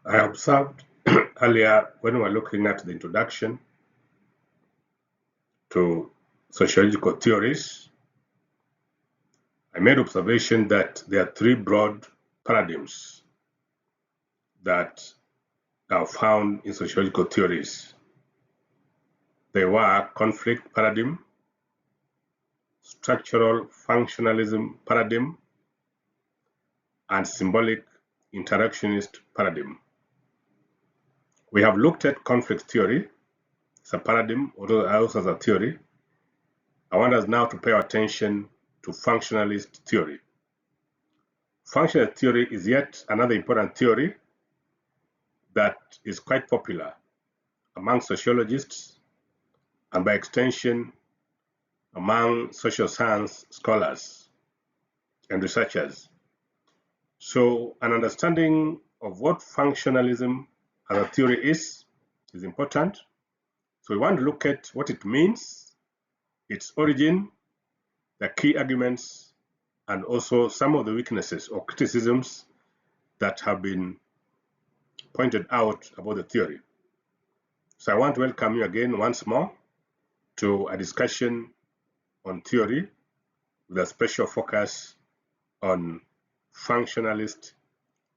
I observed earlier when we were looking at the introduction to sociological theories, I made observation that there are three broad paradigms that are found in sociological theories. They were conflict paradigm, structural functionalism paradigm, and symbolic interactionist paradigm. We have looked at conflict theory. It's a paradigm, although also as a theory. I want us now to pay attention to functionalist theory. Functionalist theory is yet another important theory that is quite popular among sociologists and by extension among social science scholars and researchers. So an understanding of what functionalism as a theory is important. So we want to look at what it means, its origin, the key arguments, and also some of the weaknesses or criticisms that have been pointed out about the theory. So I want to welcome you again once more to a discussion on theory with a special focus on functionalist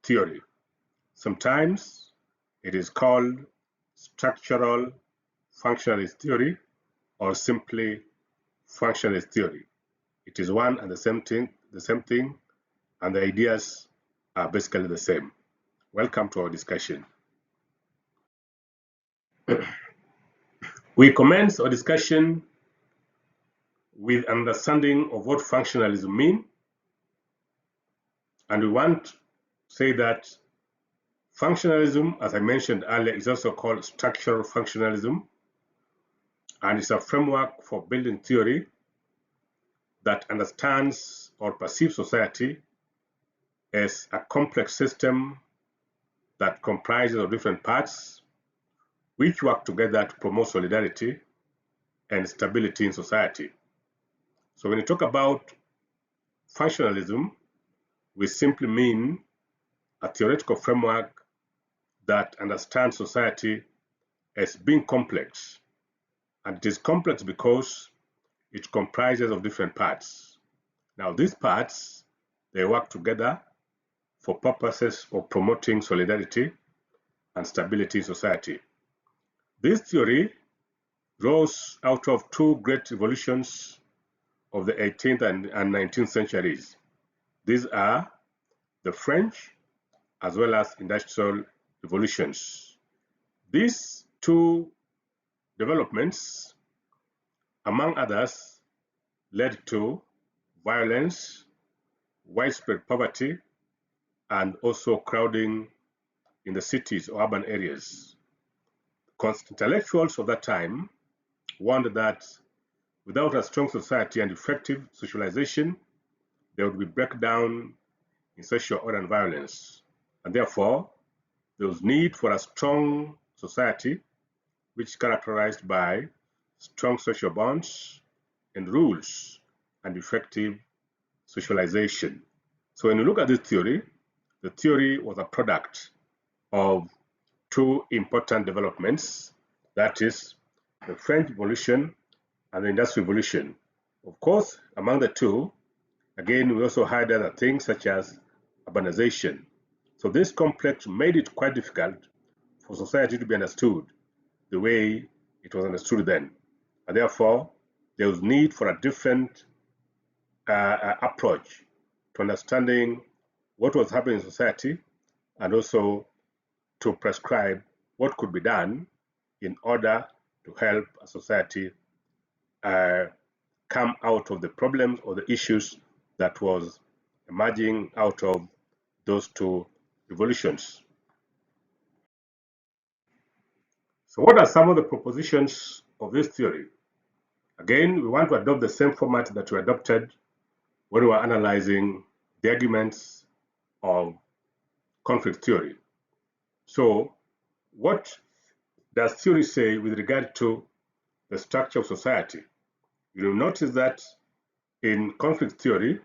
theory. Sometimes it is called structural functionalist theory or simply functionalist theory. It is one and the same thing, and the ideas are basically the same. Welcome to our discussion. We commence our discussion with understanding of what functionalism means, and we want to say that functionalism, as I mentioned earlier, is also called structural functionalism, and it's a framework for building theory that understands or perceives society as a complex system that comprises of different parts which work together to promote solidarity and stability in society. So when you talk about functionalism, we simply mean a theoretical framework that understands society as being complex. And it is complex because it comprises of different parts. Now these parts, they work together for purposes of promoting solidarity and stability in society. This theory rose out of two great revolutions of the 18th and 19th centuries. These are the French as well as industrial revolutions. These two developments, among others, led to violence, widespread poverty, and also crowding in the cities or urban areas. Intellectuals of that time warned that without a strong society and effective socialization, there would be breakdown in social order and violence. And therefore, there was need for a strong society which is characterized by strong social bonds and rules and effective socialization. So when you look at this theory, the theory was a product of two important developments, that is the French Revolution and the Industrial Revolution. Of course, among the two, again, we also had other things such as urbanization. So this complex made it quite difficult for society to be understood the way it was understood then. And therefore, there was need for a different approach to understanding what was happening in society and also to prescribe what could be done in order to help a society come out of the problems or the issues that was emerging out of those two revolutions. So what are some of the propositions of this theory? Again, we want to adopt the same format that we adopted when we were analyzing the arguments of conflict theory. So what does theory say with regard to the structure of society? You will notice that in conflict theory,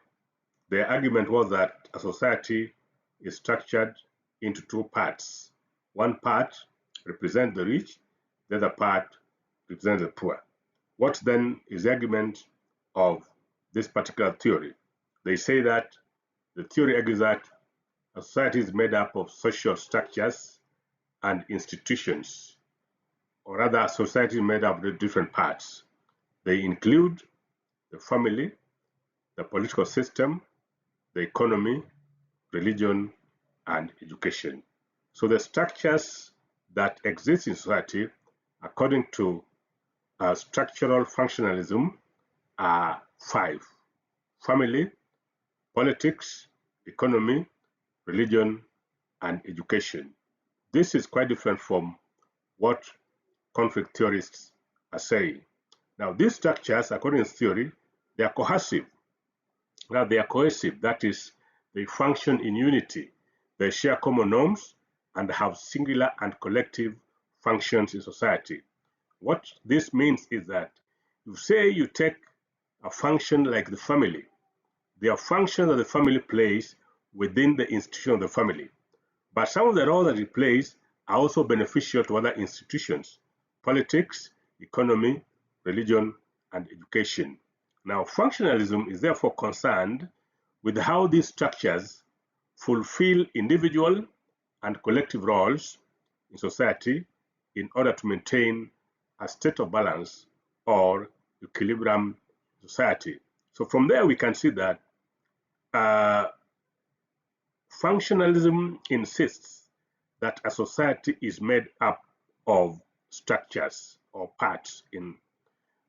the argument was that a society is structured into two parts. One part represents the rich, the other part represents the poor. What then is the argument of this particular theory? They say that the theory argues that a society is made up of social structures and institutions, or rather, society is made up of different parts. They include the family, the political system, the economy, religion, and education. So the structures that exist in society, according to structural functionalism, are 5: family, politics, economy, religion, and education. This is quite different from what conflict theorists are saying. Now, these structures, according to theory, they are cohesive. Now, they are cohesive, that is, they function in unity. They share common norms and have singular and collective functions in society. What this means is that you say you take a function like the family, there are functions that the family plays within the institution of the family. But some of the roles that it plays are also beneficial to other institutions: politics, economy, religion, and education. Now, functionalism is therefore concerned with how these structures fulfill individual and collective roles in society in order to maintain a state of balance or equilibrium in society. So from there we can see that uh, functionalism insists that a society is made up of structures or parts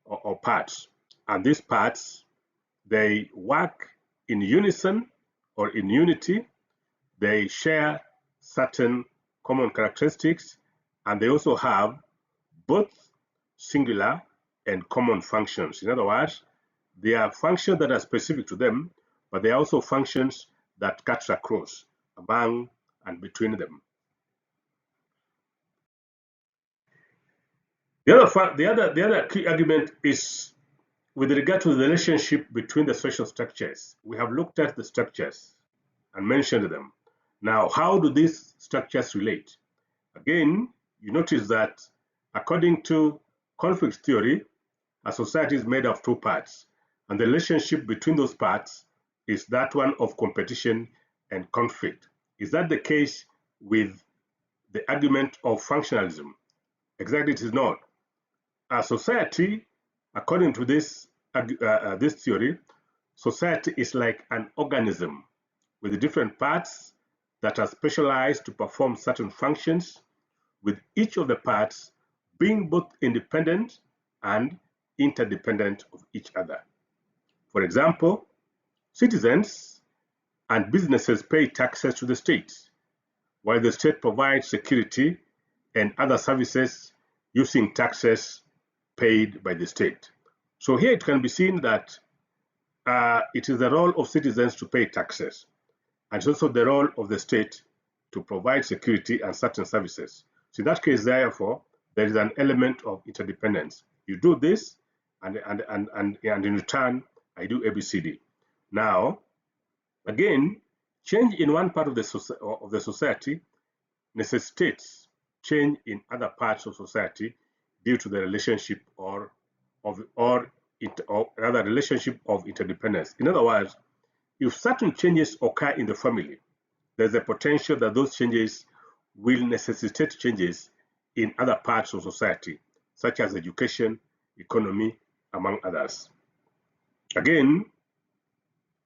or parts, and these parts, they work in unison or in unity. They share certain common characteristics, and they also have both singular and common functions. In other words, they are functions that are specific to them, but they are also functions that cut across among and between them. The other key argument is with regard to the relationship between the social structures. We have looked at the structures and mentioned them. Now, how do these structures relate? Again, you notice that according to conflict theory, a society is made of two parts, and the relationship between those parts is that one of competition and conflict. Is that the case with the argument of functionalism? Exactly, it is not. A society, according to this theory, society is like an organism with different parts that are specialized to perform certain functions, with each of the parts being both independent and interdependent of each other. For example, citizens and businesses pay taxes to the state, while the state provides security and other services using taxes paid by the state. So here it can be seen that it is the role of citizens to pay taxes, and it's also the role of the state to provide security and certain services. So in that case, therefore, there is an element of interdependence. You do this, and in return, I do ABCD. Now, again, change in one part of the society necessitates change in other parts of society due to the relationship or rather relationship of interdependence. In other words, if certain changes occur in the family, there's a potential that those changes will necessitate changes in other parts of society, such as education, economy, among others. Again,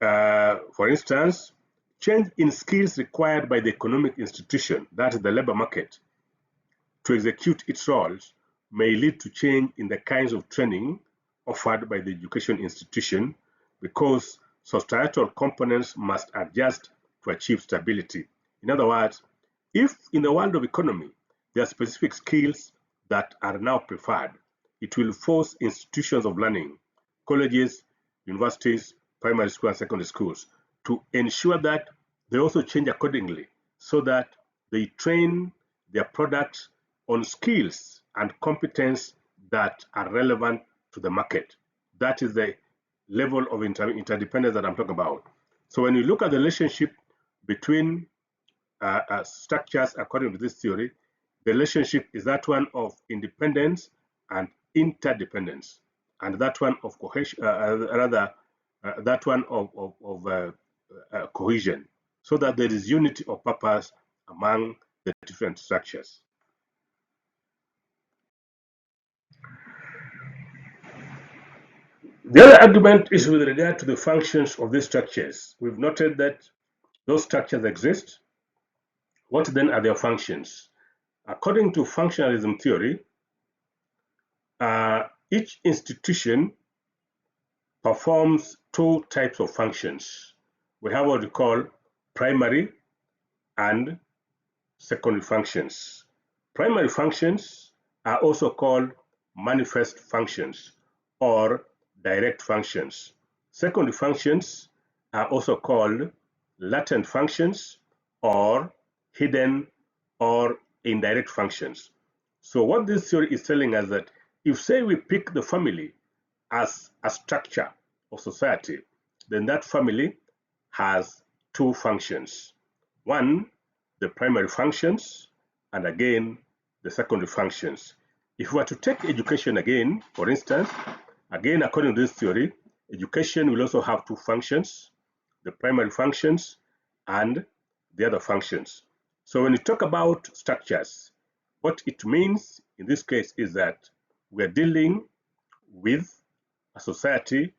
for instance, change in skills required by the economic institution, that is the labor market, to execute its roles may lead to change in the kinds of training offered by the education institution, because societal components must adjust to achieve stability. In other words, if in the world of economy there are specific skills that are now preferred, it will force institutions of learning, colleges, universities, primary school and secondary schools, to ensure that they also change accordingly, so that they train their products on skills and competence that are relevant to the market. That is the level of interdependence that I'm talking about. So when you look at the relationship between structures according to this theory, the relationship is that one of independence and interdependence, and that one of cohesion, that one of cohesion, so that there is unity of purpose among the different structures. The other argument is with regard to the functions of these structures. We've noted that those structures exist. What then are their functions? According to functionalism theory, each institution performs two types of functions. We have what we call primary and secondary functions. Primary functions are also called manifest functions or direct functions. Secondary functions are also called latent functions or hidden or indirect functions. So what this theory is telling us that if, say, we pick the family as a structure of society, then that family has two functions. One, the primary functions, and again, the secondary functions. If we were to take education again, for instance, again, according to this theory, education will also have two functions, the primary functions and the other functions. So when you talk about structures, what it means in this case is that we're dealing with a society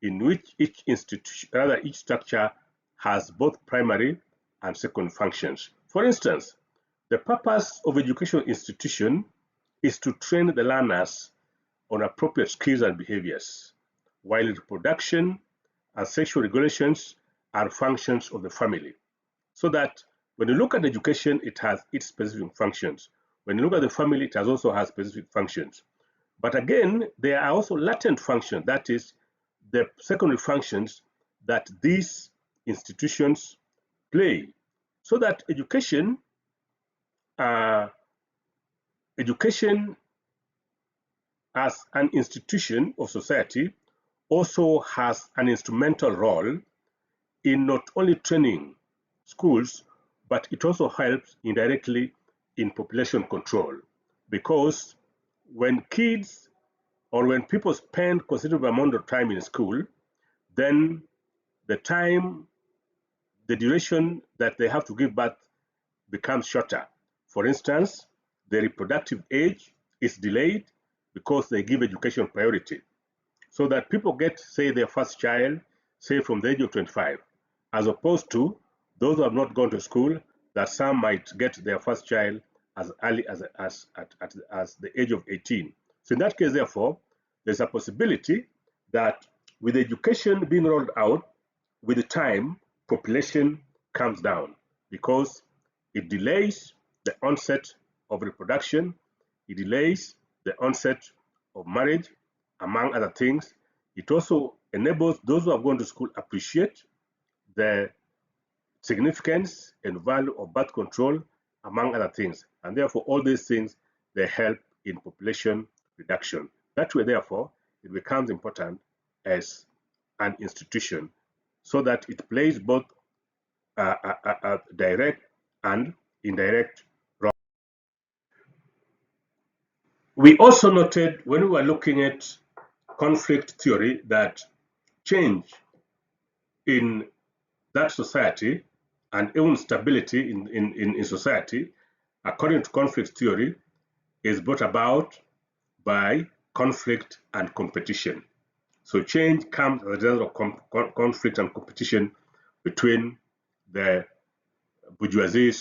in which each institution, rather each structure, has both primary and secondary functions. For instance, the purpose of educational institution is to train the learners on appropriate skills and behaviors, while reproduction and sexual regulations are functions of the family. So that when you look at education, it has its specific functions. When you look at the family, it also has specific functions. But again, there are also latent functions, that is, the secondary functions that these institutions play. So that education as an institution of society also has an instrumental role in not only training schools, but it also helps indirectly in population control. Because when kids or when people spend considerable amount of time in school, then the duration that they have to give birth becomes shorter. For instance, the reproductive age is delayed because they give education priority. So that people get, say, their first child, say, from the age of 25, as opposed to those who have not gone to school, that some might get their first child as early as the age of 18. So in that case, therefore, there's a possibility that with education being rolled out, with the time, population comes down because it delays the onset of reproduction, it delays the onset of marriage, among other things. It also enables those who have gone to school appreciate the significance and value of birth control, among other things. And therefore, all these things, they help in population reduction. That way, therefore, it becomes important as an institution so that it plays both a direct and indirect role. We also noted when we were looking at conflict theory that change in that society and even stability in society, according to conflict theory, is brought about by conflict and competition. So change comes as a result of conflict and competition between the bourgeoisie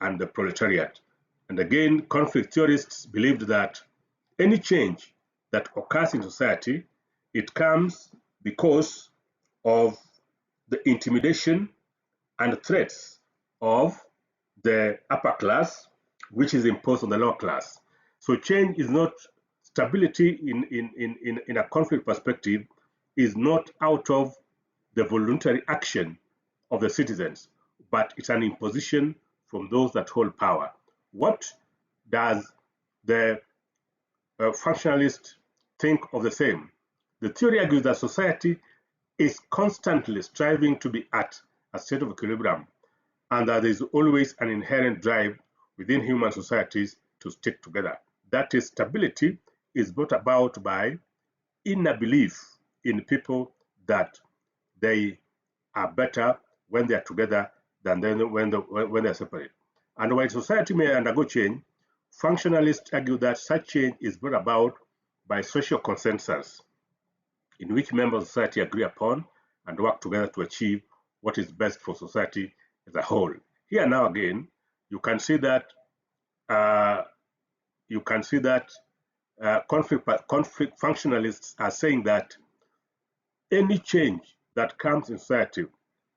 and the proletariat. And again, conflict theorists believed that any change that occurs in society, it comes because of the intimidation and threats of the upper class, which is imposed on the lower class. So change is not stability in a conflict perspective is not out of the voluntary action of the citizens, but it's an imposition from those that hold power. What does the functionalist think of the same? The theory argues that society is constantly striving to be at a state of equilibrium, and that there is always an inherent drive within human societies to stick together. That is, stability is brought about by inner belief in people that they are better when they are together than when they are separate. And while society may undergo change, functionalists argue that such change is brought about by social consensus in which members of society agree upon and work together to achieve what is best for society as a whole. Here now again, you can see that conflict functionalists are saying that any change that comes in society,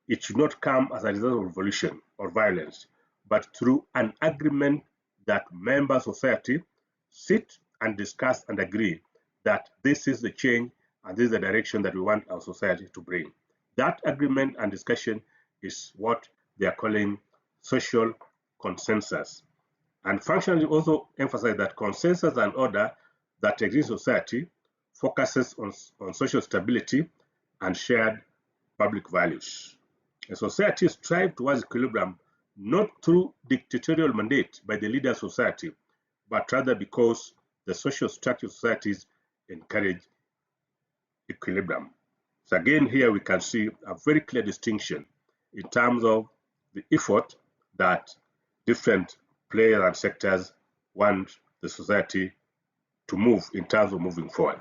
it should not come as a result of revolution or violence, but through an agreement that members of society sit and discuss and agree that this is the change and this is the direction that we want our society to bring. That agreement and discussion is what they are calling social consensus. And functionalists also emphasize that consensus and order that exists in society focuses on social stability and shared public values. A society strives towards equilibrium not through dictatorial mandate by the leader of society, but rather because the social structure of societies encourage equilibrium. So again, here we can see a very clear distinction in terms of the effort that different players and sectors want the society to move in terms of moving forward.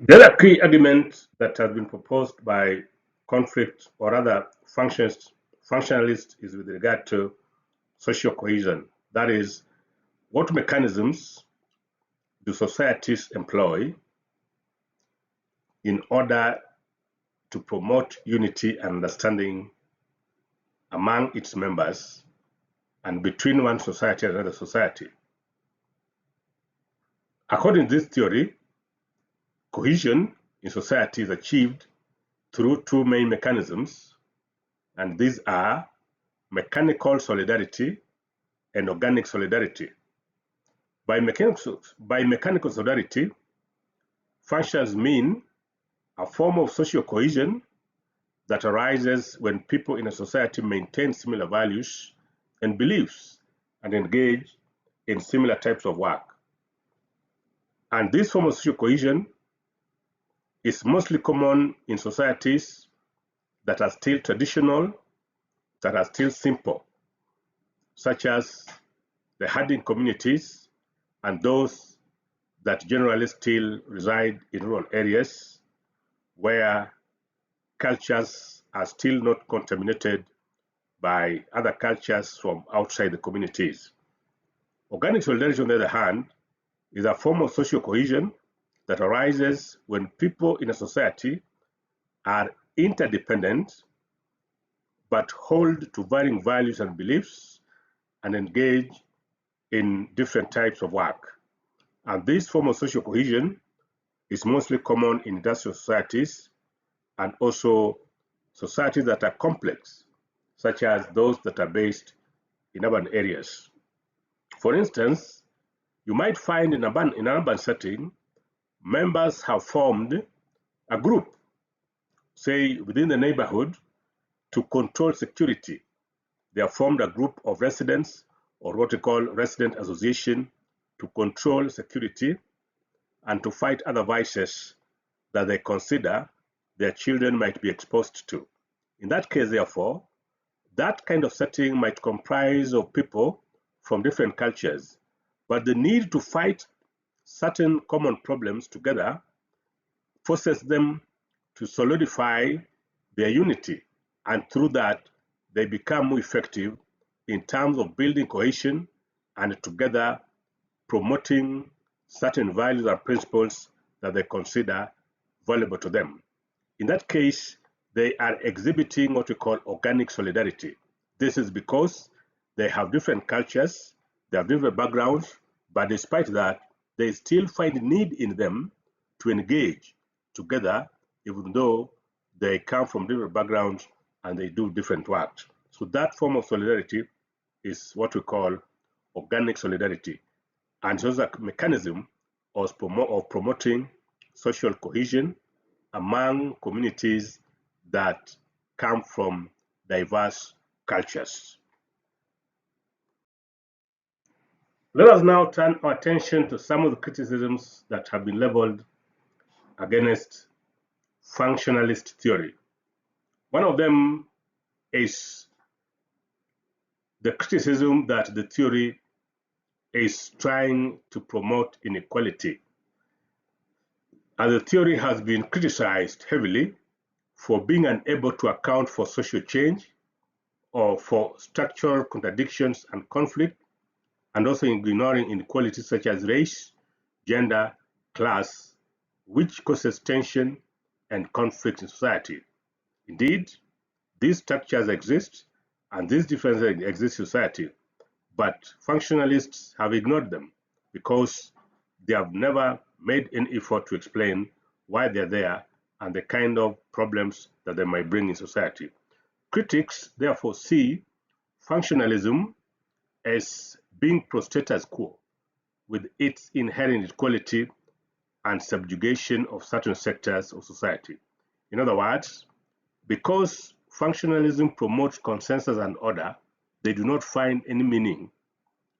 The other key argument that has been proposed by conflict or other functionalists is with regard to social cohesion. That is, what mechanisms do societies employ in order to promote unity and understanding among its members and between one society and another society? According to this theory, cohesion in society is achieved through two main mechanisms, and these are mechanical solidarity and organic solidarity. By mechanical solidarity, functions mean a form of social cohesion that arises when people in a society maintain similar values and beliefs and engage in similar types of work. And this form of social cohesion is mostly common in societies that are still traditional, that are still simple, such as the herding communities and those that generally still reside in rural areas where cultures are still not contaminated by other cultures from outside the communities. Organic solidarity, on the other hand, is a form of social cohesion that arises when people in a society are interdependent but hold to varying values and beliefs and engage in different types of work. And this form of social cohesion is mostly common in industrial societies and also societies that are complex, such as those that are based in urban areas. For instance, you might find in an urban setting, members have formed a group, say within the neighborhood, to control security. They have formed a group of residents, or what we call resident association, to control security and to fight other vices that they consider their children might be exposed to. In that case, therefore, that kind of setting might comprise of people from different cultures, but the need to fight certain common problems together forces them to solidify their unity, and through that, they become more effective in terms of building cohesion and together promoting certain values and principles that they consider valuable to them. In that case, they are exhibiting what we call organic solidarity. This is because they have different cultures, they have different backgrounds, but despite that, they still find need in them to engage together, even though they come from different backgrounds and they do different work. So that form of solidarity is what we call organic solidarity. And it's also a mechanism of promoting social cohesion among communities that come from diverse cultures. Let us now turn our attention to some of the criticisms that have been leveled against functionalist theory. One of them is the criticism that the theory is trying to promote inequality. And the theory has been criticized heavily for being unable to account for social change or for structural contradictions and conflict, and also ignoring inequalities such as race, gender, class, which causes tension and conflict in society. Indeed, these structures exist and these differences exist in society, but functionalists have ignored them because they have never made any effort to explain why they're there and the kind of problems that they might bring in society. Critics therefore see functionalism as being pro status quo, with its inherent inequality and subjugation of certain sectors of society. In other words, because functionalism promotes consensus and order, they do not find any meaning,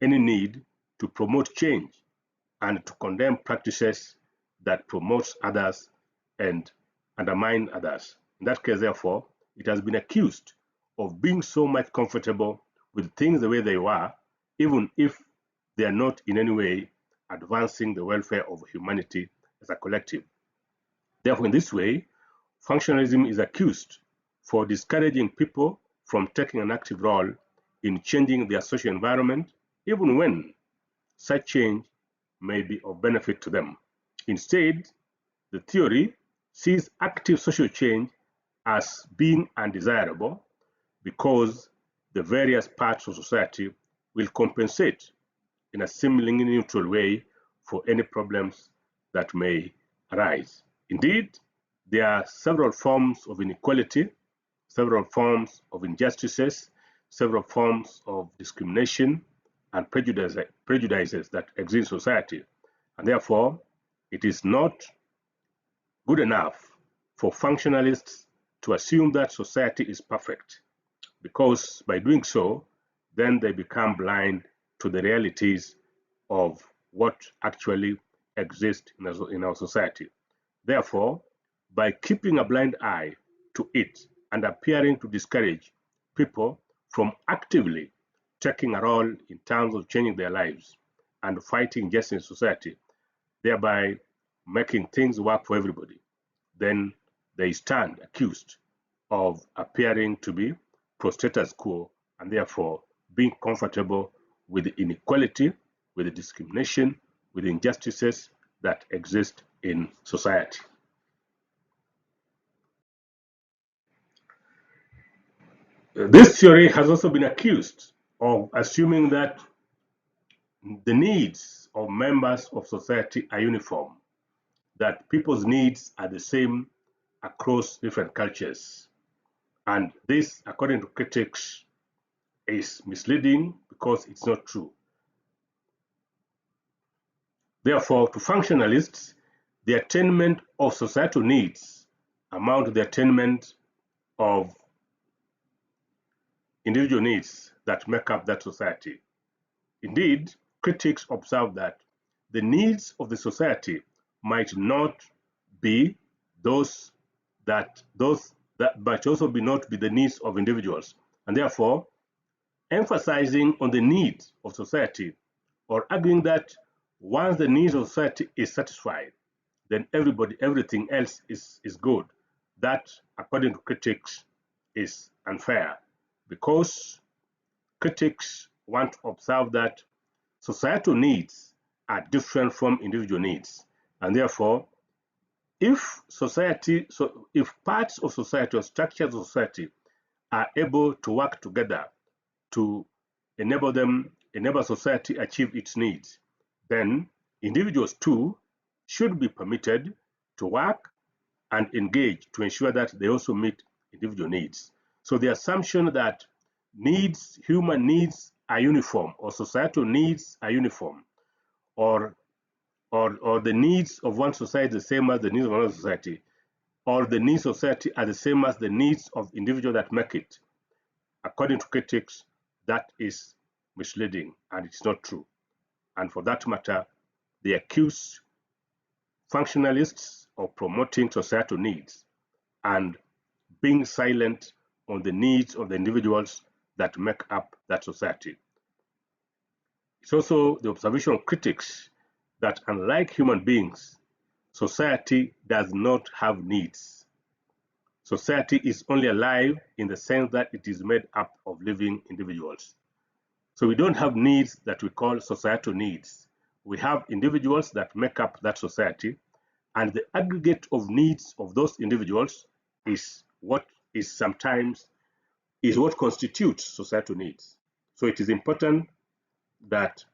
any need to promote change and to condemn practices that promotes others and undermine others. In that case, therefore, it has been accused of being so much comfortable with things the way they were, even if they are not in any way advancing the welfare of humanity as a collective. Therefore, in this way, functionalism is accused for discouraging people from taking an active role in changing their social environment, even when such change may be of benefit to them. Instead, the theory sees active social change as being undesirable because the various parts of society will compensate in a seemingly neutral way for any problems that may arise. Indeed, there are several forms of inequality, several forms of injustices, several forms of discrimination and prejudices that exist in society. And therefore, it is not good enough for functionalists to assume that society is perfect, because by doing so, then they become blind to the realities of what actually exists in our society. Therefore, by keeping a blind eye to it and appearing to discourage people from actively taking a role in terms of changing their lives and fighting justice in society, thereby making things work for everybody, then they stand accused of appearing to be pro status quo and therefore being comfortable with the inequality, with the discrimination, with the injustices that exist in society. This theory has also been accused of assuming that the needs of members of society are uniform, that people's needs are the same across different cultures. And this, according to critics, is misleading because it's not true. Therefore, to functionalists, the attainment of societal needs amount to the attainment of individual needs that make up that society. Indeed, critics observe that the needs of the society might not be those that might also be not be the needs of individuals, and therefore emphasizing on the needs of society or arguing that once the needs of society is satisfied, then everything else is good. That, according to critics, is unfair because critics want to observe that societal needs are different from individual needs. And therefore, if parts of society or structures of society are able to work together to enable society achieve its needs, then individuals too should be permitted to work and engage to ensure that they also meet individual needs. So the assumption that human needs are uniform, or societal needs are uniform, or the needs of one society the same as the needs of another society, or the needs of society are the same as the needs of individuals that make it, according to critics, that is misleading and it's not true. and for that matter, they accuse functionalists of promoting societal needs and being silent on the needs of the individuals that make up that society. It's also the observation of critics that unlike human beings, society does not have needs. Society is only alive in the sense that it is made up of living individuals. So we don't have needs that we call societal needs. We have individuals that make up that society, and the aggregate of needs of those individuals is what constitutes societal needs. So it is important that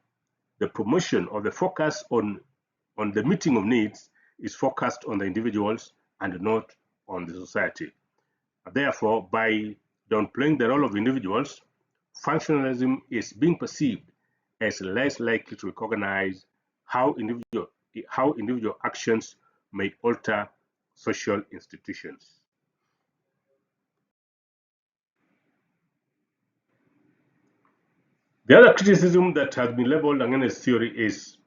the promotion or the focus on the meeting of needs is focused on the individuals and not on the society. Therefore, by downplaying the role of individuals, functionalism is being perceived as less likely to recognize how individual actions may alter social institutions. The other criticism that has been leveled against theory is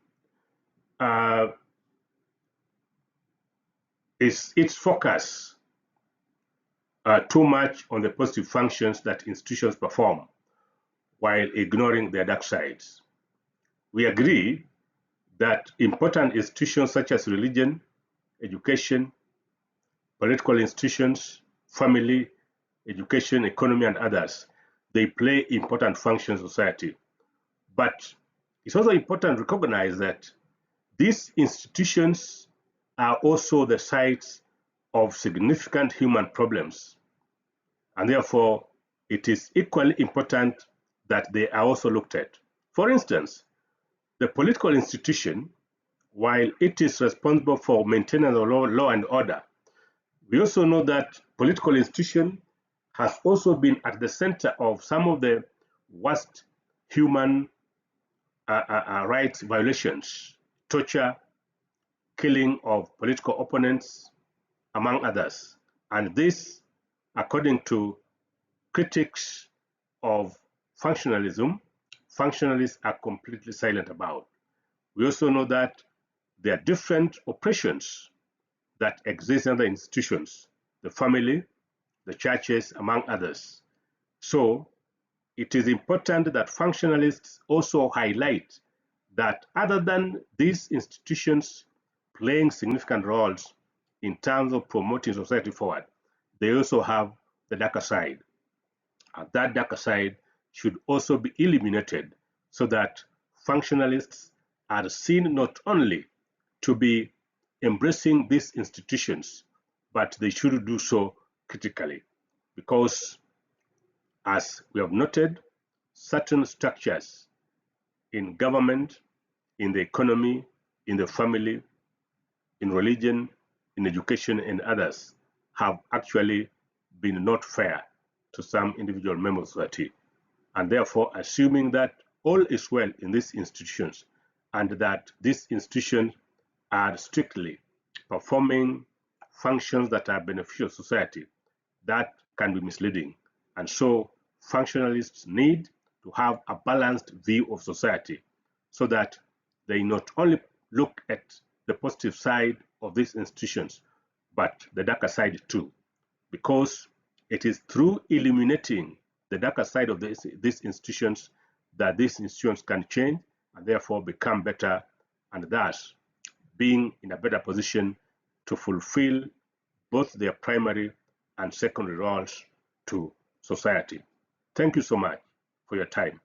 its focus too much on the positive functions that institutions perform while ignoring their dark sides. We agree that important institutions such as religion, education, political institutions, family, education, economy, and others, they play important functions in society. But it's also important to recognize that these institutions are also the sites of significant human problems. And therefore, it is equally important that they are also looked at. For instance, the political institution, while it is responsible for maintaining the law and order, we also know that political institution has also been at the center of some of the worst human rights violations, torture, killing of political opponents, among others. And this, according to critics of functionalism, functionalists are completely silent about. We also know that there are different oppressions that exist in the institutions, the family, the churches, among others. So it is important that functionalists also highlight that other than these institutions playing significant roles in terms of promoting society forward, they also have the darker side. And that darker side should also be eliminated so that functionalists are seen not only to be embracing these institutions, but they should do so critically. Because, as we have noted, certain structures in government, in the economy, in the family, in religion, in education, and others have actually been not fair to some individual members of society. And therefore, assuming that all is well in these institutions and that these institutions are strictly performing functions that are beneficial to society, that can be misleading. And so functionalists need to have a balanced view of society so that they not only look at the positive side of these institutions, but the darker side too, because it is through eliminating the darker side of these institutions that these institutions can change and therefore become better, and thus being in a better position to fulfill both their primary and secondary roles to society. Thank you so much for your time.